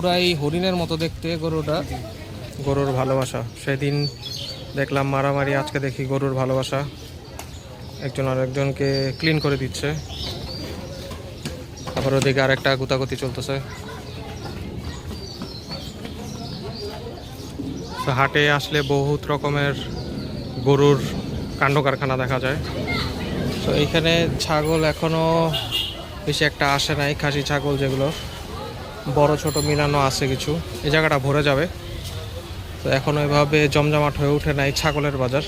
পুরাই হরিণের মতো দেখতে গরুটা। গরুর ভালোবাসা, সেদিন দেখলাম মারামারি, আজকে দেখি গরুর ভালোবাসা। একজন আরেকজনকে ক্লিন করে দিচ্ছে, আবার ওদিকে আরেকটা গুতাগুতি চলতেছে। তো হাটে আসলে বহুত রকমের গরুর কাণ্ড কারখানা দেখা যায়। তো এইখানে ছাগল এখনো বেশি একটা আসে নাই, খাসি ছাগল যেগুলো বড় ছোট মিলানো আছে কিছু। এই জায়গাটা ভরে যাবে, তো এখনো এভাবে জমজমাট হয়ে ওঠে নাই ছাগলের বাজার।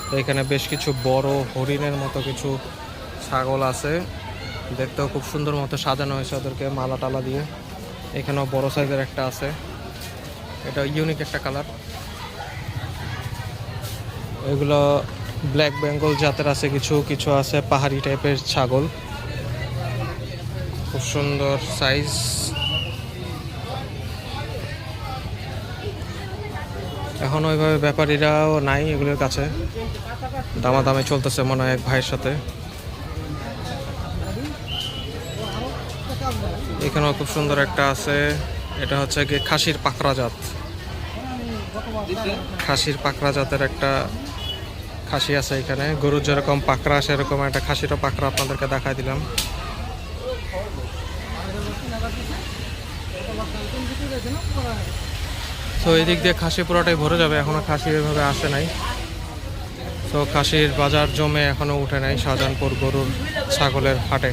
তো এখানে বেশ কিছু বড় হরিণের মতো কিছু ছাগল আছে, দেখতেও খুব সুন্দর মতো সাজানো হয়েছে ওদেরকে মালা টালা দিয়ে। এখানেও বড় সাইজের একটা আছে, এটা ইউনিক একটা কালার। এগুলো ব্ল্যাক বেঙ্গল জাতের আছে, কিছু কিছু আছে পাহাড়ি টাইপের ছাগল, খুব সুন্দর সাইজ। এখন ওইভাবে ব্যাপারীরাও নাই এগুলোর কাছে, দামাদামি চলতেছে মনে হয় এক ভাইয়ের সাথে। এখানেও খুব সুন্দর একটা আছে, এটা হচ্ছে কি খাসির পাকড়া জাত। খাসির পাকড়া জাতের একটা খাসি আছে এখানে। গরুর যেরকম পাকড়া সেরকম একটা খাসিরও পাকড়া আপনাদেরকে দেখাই দিলাম। তো এই দিক দিয়ে খাসি পুরোটাই ভরে যাবে, এখনো খাসি এভাবে আসে নাই। তো খাসির বাজার জমে এখনো উঠে নাই শাহজাহানপুর গরুর ছাগলের হাটে।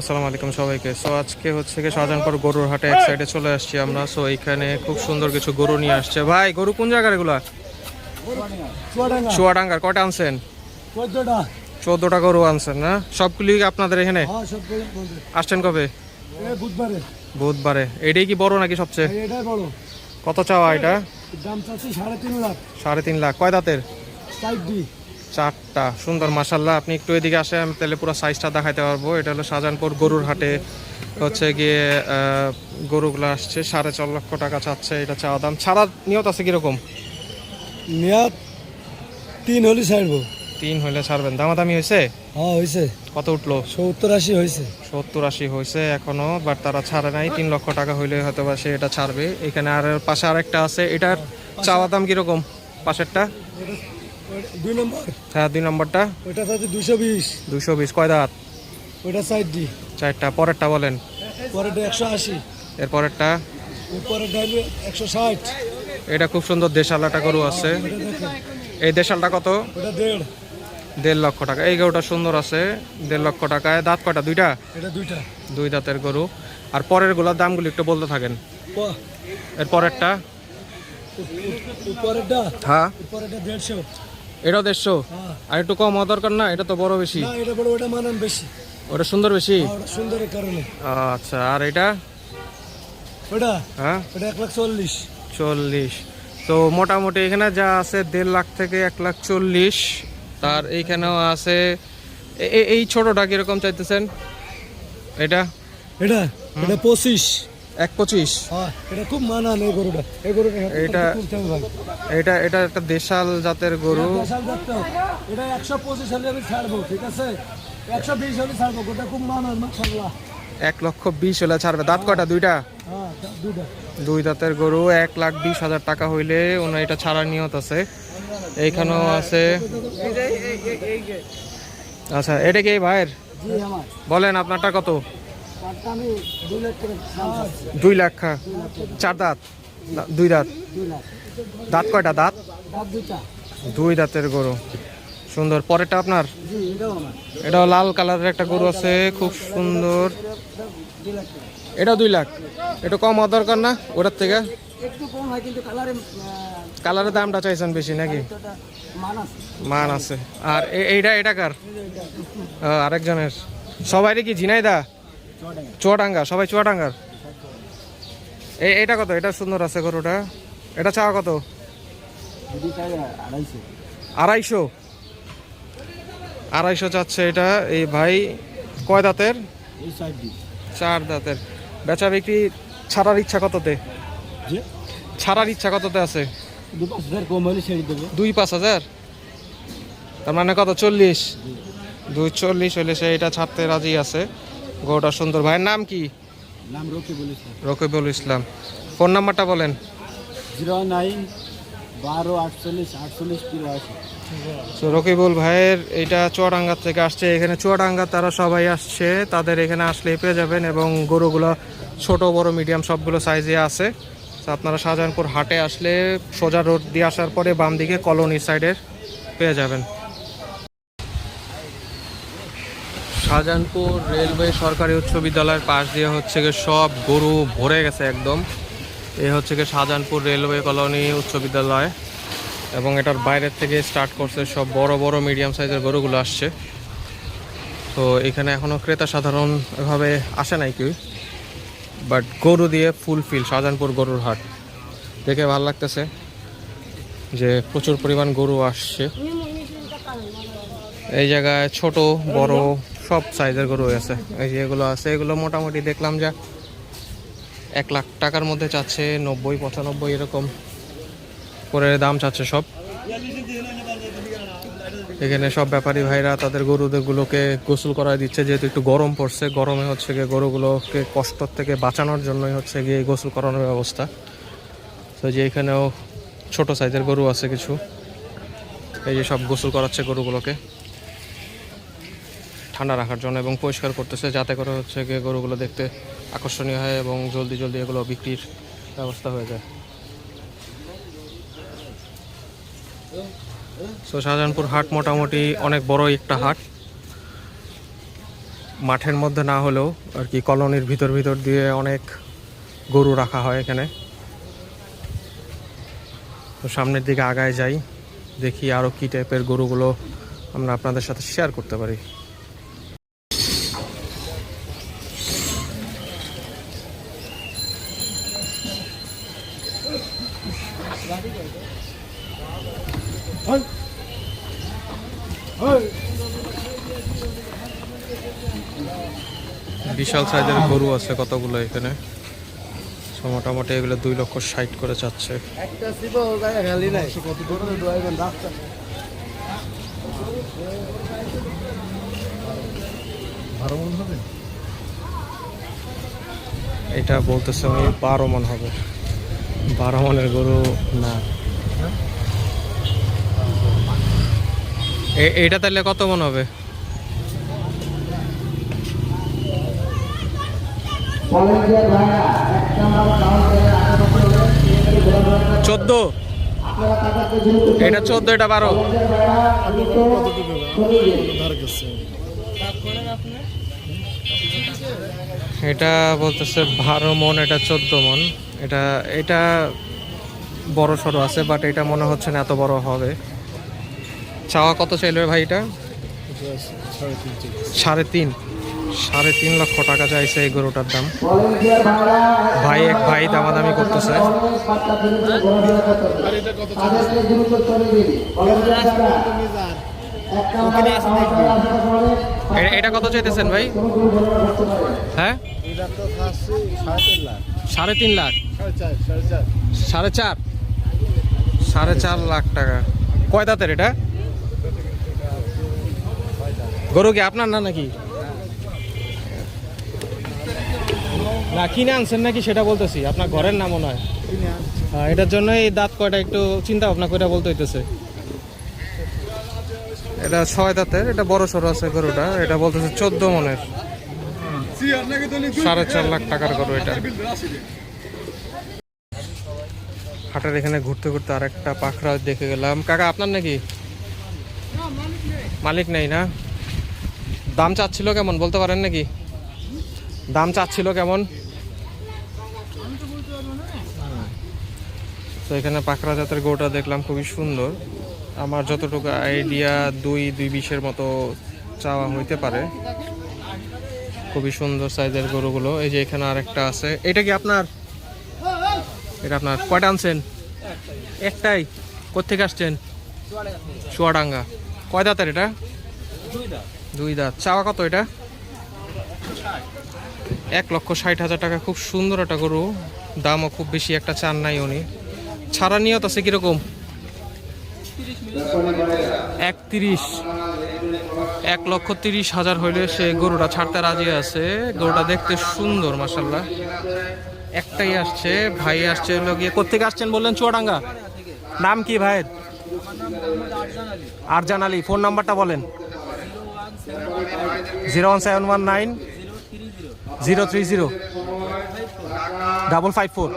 আসসালামু আলাইকুম সবাইকে। সো আজকে হচ্ছে কি শাহজাহানপুর গরুর হাটে এক সাইডে চলে আসছি আমরা। সো এইখানে খুব সুন্দর কিছু গরু নিয়ে আসছে। ভাই গরু কোন জায়গার এগুলা? চুয়াডাঙ্গার। কয়টা আনছেন? 14টা গরু আনছেন না? সবগুলি আপনাদের এখানে আসছেন কবে? বুধবারে। এটাই কি বড় নাকি সবচেয়ে? কত চাওয়া এটা? 3.5 লাখ। কয় দাঁতের? 4টা। সুন্দর মাশাল্লাহ। আপনি একটু এদিকে আসে, আমি তাহলে পুরো সাইজটা দেখাইতে পারবো। এটা হলো শাহজাহানপুর গরুর হাটে হচ্ছে গিয়ে গরুগুলো আসছে। 4.5 লক্ষ টাকা চাচ্ছে এটা চাওয়া দাম। ছাড়া নিয়ত আছে কিরকম? নিয়ত 3 হলে ছাড়বো। 3 হলে ছাড়বেন। দামাদামি হয়েছে? হ্যাঁ হয়েছে। কত উঠলো? 70-80 হয়েছে। 70-80 হয়েছে এখনো, বাট তারা ছাড়ে নাই। 3 লক্ষ টাকা হইলে হয়তো বা সে এটা ছাড়বে। এখানে আর পাশে আরেকটা আছে, এটার চাওয়া দাম কিরকম? পাশেরটা 2 নম্বর। হ্যাঁ 2 নম্বরটা। ওইটা সাথে 220। 220। কয় দাঁত? ওইটা সাইড দি। 4টা। পরেরটা বলেন। পরেরটা 180। এর পরেরটা? পরেরটা 160। এটা খুব সুন্দর দেশালাটা গরু আছে। এই দেশালটা কত? ওটা 1.5। 1.5 লক্ষ টাকা। এই গরুটা সুন্দর আছে, 1.5 লক্ষ টাকায়। দাঁত কয়টা? 2টা? এটা 2টা। 2 দাঁতের গরু। আর পরের গুলোর দামগুলো একটু বলতে থাকেন। এর পরেরটা? উপরেরটা? হ্যাঁ উপরেরটা 150। এটাও 150। হ্যাঁ। আর একটু কম হওয়া দরকার না? এটা তো বড় বেশি। না এটা বড়, ওটা মানান বেশি। ওটা সুন্দর বেশি। ওটা সুন্দরের কারণে। আচ্ছা। আর এটা? ওটা? হ্যাঁ ওটা 140। 40। তো মোটামুটি এখানে যা আছে 1.5 লাখ থেকে 1,40,00,000। তার এইখানেও আছে। এই ছোটটা কিরকম চাইতেছেন? এটা? এটা 25। 1.25। হ্যাঁ এটা খুব মানান এই গরুটা। এই গরুটা এটা একটা দেশাল জাতের গরু। এটা 125 হলে আমি ছাড়বো, ঠিক আছে? 120 হলে ছাড়বো। গোটা খুব মানান মাশাআল্লাহ। 1,20,00,000 হলে ছাড়বে। দাঁত কয়টা? 2টা? হ্যাঁ 2টা। 2 দাঁতের গরু। 1,20,000 টাকা হইলে ওনার এটা ছাড়ার নিয়ত আছে। এইখানেও আছে। আচ্ছা এটা কি ভাইয়ের? বলেন আপনারটা কত? 2 লাখ। 4 দাঁত? 2 দাঁত। দাঁত কয়টা? দাঁত 2 দাঁতের গরু। সুন্দর। পরেরটা আপনার? এটাও লাল কালারের একটা গরু আছে, খুব সুন্দর। এটাও 2 লাখ। একটু কম হওয়া দরকার না ওটার থেকে? একটু কম হয় কিন্তু কালারের দামটা চাইছেন বেশি নাকি? মান আছে। আর এটা কার? আরেকজনের। সবাই কি ঝিনাইদা? চুয়াডাঙ্গা। সবাই চুয়াডাঙ্গার। এইটা কত? এটা সুন্দর আছে গরুটা। এটা চাওয়া কত? 250। 250 চাচ্ছে এটা এই ভাই। কয় দাঁতের? 4 দাঁতের। বেচা বিক্রি ছাড়ার ইচ্ছা কততে? যে ছাড়ার ইচ্ছা কততে আছে? 2-5 কম হলে ছেড়ে দেবো। 2-5 হাজার, তার মানে কত, 40? 240 হলে সে এটা ছাড়তে রাজি আছে। গরুটা সুন্দর। ভাইয়ের নাম কি? নাম রকিবুল ইসলাম। রকিবুল ইসলাম। ফোন নাম্বারটা বলেন। 09-12-48-48-83। তো রকিবুল ভাইয়ের এটা চুয়াডাঙ্গা থেকে আসছে। এখানে চুয়াডাঙ্গা তারা সবাই আসছে, তাদের এখানে আসলে পেয়ে যাবেন। এবং গরুগুলো ছোট বড় মিডিয়াম সবগুলো সাইজে আছে। তো আপনারা শাহজাহানপুর হাটে আসলে সোজা রোড দিয়ে আসার পরে বাম দিকে কলোনির সাইডের পেয়ে যাবেন। শাহজাহানপুর রেলওয়ে সরকারি উচ্চ বিদ্যালয়ের পাশ দিয়ে হচ্ছে গিয়ে সব গরু ভরে গেছে একদম। এই হচ্ছে গিয়ে শাহজাহানপুর রেলওয়ে কলোনি উচ্চ বিদ্যালয়, এবং এটার বাইরের থেকে স্টার্ট করছে সব বড় বড় মিডিয়াম সাইজের গরুগুলো আসছে। তো এখানে এখনও ক্রেতা সাধারণ এভাবে আসে নাই কেউ, বাট গরু দিয়ে ফুলফিল শাহজাহানপুর গরুর হাট। দেখে ভালো লাগতেছে যে প্রচুর পরিমাণ গরু আসছে। এই জায়গায় ছোট বড় সব সাইজের গরু আছে। এই যে এগুলো আছে, এগুলো মোটামুটি দেখলাম যে 1 লাখ টাকার মধ্যে চাচ্ছে, 90-95 এরকম করে দাম চাচ্ছে সব। এখানে সব ব্যাপারী ভাইরা তাদের গরুগুলোকে গোসল করায় দিচ্ছে, যেহেতু একটু গরম পড়ছে। গরমে হচ্ছে গিয়ে গরুগুলোকে কষ্ট থেকে বাঁচানোর জন্যই হচ্ছে গিয়ে গোসল করানোর ব্যবস্থা। তো যে এখানেও ছোট সাইজের গরু আছে কিছু, এই যে সব গোসল করাচ্ছে গরুগুলোকে ঠান্ডা রাখার জন্য, এবং পরিষ্কার করতেছে যাতে করে হচ্ছে গিয়ে গরুগুলো দেখতে আকর্ষণীয় হয় এবং জলদি জলদি এগুলো বিক্রির ব্যবস্থা হয়ে যায়। তো শাহজাহানপুর হাট মোটামুটি অনেক বড় একটা হাট, মাঠের মধ্যে না হলেও আর কি কলোনির ভিতর ভিতর দিয়ে অনেক গরু রাখা হয় এখানে। তো সামনের দিকে আগায় যাই, দেখি আরও কী টাইপের গরুগুলো আমরা আপনাদের সাথে শেয়ার করতে পারি। বিশাল সাইজের গরু আছে কতগুলো এখানে। তো মোটামুটি এগুলো 2,60,000 করে চাচ্ছে। এটা বলতেছে আমি 12 মণ হবে। 12 মণের গরু না। এইটা তাহলে কত মণ হবে? 14। এটা 14, এটা 12। এটা বলতেছে 12 মণ, এটা 14 মণ। এটা বড় সড়ো আছে, বাট এটা মনে হচ্ছে না এত বড় হবে। চাওয়া কত চাইলে ভাই? এটা 3.5 লক্ষ টাকা চাইছে এই গরুটার দাম। এক ভাই দামাদামি করতেছে। এটা কত চাইতেছেন ভাই? হ্যাঁ, 3.5 লাখ। 4.5 লাখ টাকা। কয় দাঁতের এটা গরু? কি আপনার না নাকি? না কিনে আনছেন নাকি সেটা বলতেছি। আপনার ঘরের নাম মনে হয়। এটার জন্য এই দাঁত কয়টা একটু চিন্তা ভাবনা করে বলতে হইতেছে। এটা 6 দাঁতের, এটা বড় সড়ো আছে গরুটা। এটা বলতেছে 14 মণের, 4.5 লাখ টাকার গরু এটা। হাটের এখানে ঘুরতে ঘুরতে আর একটা পাখরা দেখে গেলাম। কাকা আপনার নাকি? মালিক নেই না? দাম চাচ্ছিল কেমন বলতে পারেন নাকি? দাম চাচ্ছিল কেমন? তো এখানে পাখরা জাতের গরুটা দেখলাম, খুবই সুন্দর। আমার যতটুকু আইডিয়া 2-2.20 মতো চাওয়া হইতে পারে। খুবই সুন্দর সাইজের গরুগুলো। এই যে এখানে আরেকটা আছে। এটা কি আপনার? এটা আপনার? কয়টা আনছেন? একটাই। কোত্থেকে আসছেন? চুয়াডাঙ্গা। কয় দাঁতের এটা? 2 দাঁত। চাওয়া কত এটা? 1,60,000 টাকা। খুব সুন্দর একটা গরু, দামও খুব বেশি একটা চান নাই উনি। ছাড়া নিয়ত আছে কিরকম? 31, 1,30,000 হইলে সে গরুটা ছাড়তে রাজি আছে। গরুটা দেখতে সুন্দর মাশাল্লাহ। একটাই আসছে, ভাই আসছে হলো গিয়ে। কোত্থেকে আসছেন বললেন? চুয়াডাঙ্গা। নাম কি ভাইয়ের? আরজান আলী। ফোন নাম্বারটা বলেন। 01719 030 554।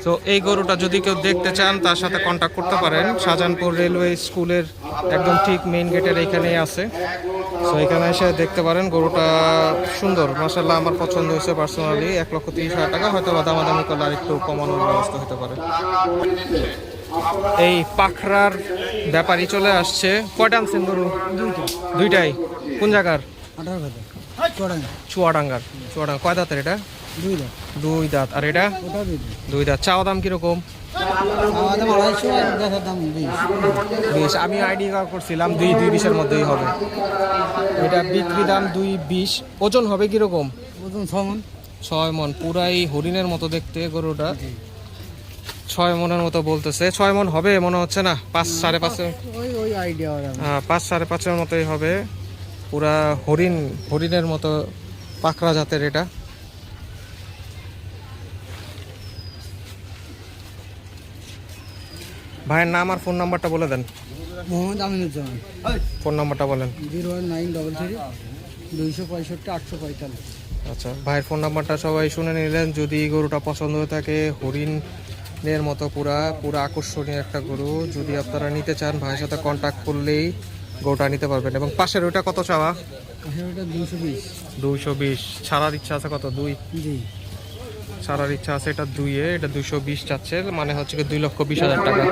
তো এই গরুটা যদি কেউ দেখতে চান তার সাথে কন্ট্যাক্ট করতে পারেন। শাহজাহানপুর রেলওয়ে স্কুলের একদম ঠিক মেইন গেটের এইখানেই আছে। সো এখানে এসে দেখতে পারেন। গরুটা সুন্দর মাশাআল্লাহ, আমার পছন্দ হয়েছে পার্সোনালি। 1,30,000 টাকা, হয়তো বা দামাদামি করলে আর একটু কমানোর ব্যবস্থা হতে পারে। এই পাখরার ব্যাপারই চলে আসছে। কয়টা আনছেন গরু? দুইটাই। কোন জায়গার? চুয়াডাঙ্গার। চুয়াডাঙ্গা। কয় দাঁতের এটা? দুই দাঁত। আর এটা? দুই দাঁত। চাওয়া দাম কিরকম? আমি আইডিয়া করছিলাম 220-এর মধ্যেই হবে। এটা বিক্রি দাম 220। ওজন হবে কিরকম? ওজন 6 মণ। 6 মণ। পুরাই হরিণের মতো দেখতে গরুটা। 6 মণের মতো বলতেছে। 6 মণ হবে মনে হচ্ছে না? 5, 5.5। ওই আইডিয়া। হ্যাঁ, 5, 5.5-এর মতোই হবে। পুরা হরিণের মতো পাখরা জাতের এটা। ভাইয়ের নাম আর ফোন নাম্বারটা বলে দেন। মোহাম্মদ আমিনুজ্জামান। ফোন নাম্বারটা বলেন। 01933 265 845। আচ্ছা, ভাইয়ের ফোন নাম্বারটা সবাই শুনে নিলেন। যদি গরুটা পছন্দ হয়ে থাকে, হরিণের মতো পুরা আকর্ষণীয় একটা গরু, যদি আপনারা নিতে চান ভাইয়ের সাথে কন্ট্যাক্ট করলেই গরুটা নিতে পারবেন। এবং পাশের ওইটা কত চাওয়া? 220। ছাড়ার ইচ্ছা আছে কত? 2? জি, ছাড়ার ইচ্ছা আছে এটা 2-এ। এটা 220 চাচ্ছে, মানে হচ্ছে কি 2,20,000 টাকা।